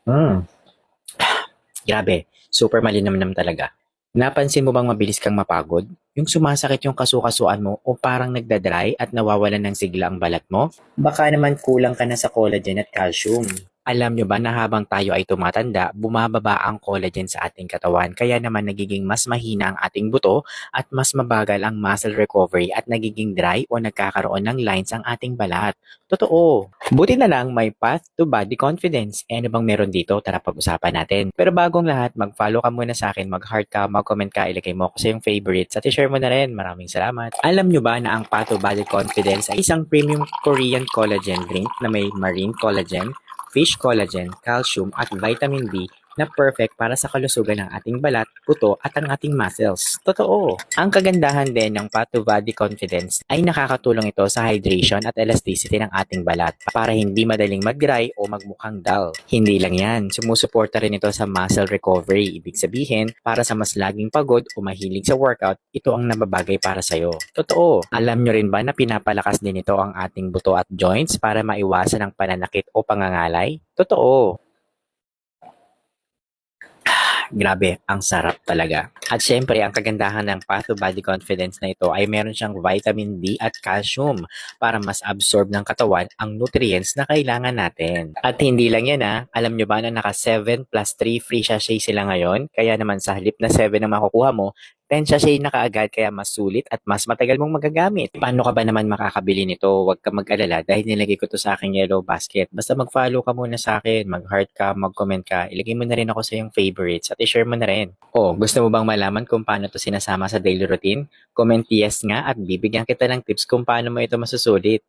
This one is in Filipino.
Hmm, grabe. Super malinamnam talaga. Napansin mo bang mabilis kang mapagod? Yung sumasakit yung kasukasuan mo o parang nagdadry at nawawalan ng sigla ang balat mo? Baka naman kulang ka na sa collagen at calcium. Alam nyo ba na habang tayo ay tumatanda, bumababa ang collagen sa ating katawan kaya naman nagiging mas mahina ang ating buto at mas mabagal ang muscle recovery at nagiging dry o nagkakaroon ng lines ang ating balat. Totoo. Buti na lang may path to body confidence. Eh ano bang meron dito? Tara pag-usapan natin. Pero bagong lahat, mag-follow ka muna sa akin, mag-heart ka, mag-comment ka, ilagay mo ako sa yung favorites at i-share mo na rin. Maraming salamat. Alam nyo ba na ang path to body confidence ay isang premium Korean collagen drink na may marine collagen, fish collagen, calcium at vitamin B na perfect para sa kalusugan ng ating balat, buto at ang ating muscles. Totoo. Ang kagandahan din ng Path to Body Confidence ay nakakatulong ito sa hydration at elasticity ng ating balat para hindi madaling mag-dry o magmukhang dull. Hindi lang yan, sumusuporta rin ito sa muscle recovery. Ibig sabihin, para sa mas laging pagod o mahilig sa workout, ito ang nababagay para sa'yo. Totoo. Alam nyo rin ba na pinapalakas din ito ang ating buto at joints para maiwasan ang pananakit o pangangalay? Totoo. Grabe, ang sarap talaga. At syempre, ang kagandahan ng Path to Body Confidence na ito ay meron siyang vitamin D at calcium para mas absorb ng katawan ang nutrients na kailangan natin. At hindi lang yan alam nyo ba na naka 7 plus 3 free sachet sila ngayon? Kaya naman sa halip na 7 ang makukuha mo, 10 sachet na kaagad kaya mas sulit at mas matagal mong magagamit. Paano ka ba naman makakabili nito? Huwag ka mag-alala dahil nilagay ko to sa aking yellow basket. Basta mag-follow ka muna sa akin, mag-heart ka, mag-comment ka, ilagay mo na rin ako sa iyong favorites at i-share mo na rin. Oh, gusto mo bang malaman kung paano to sinasama sa daily routine? Comment yes nga at bibigyan kita ng tips kung paano mo ito masusulit.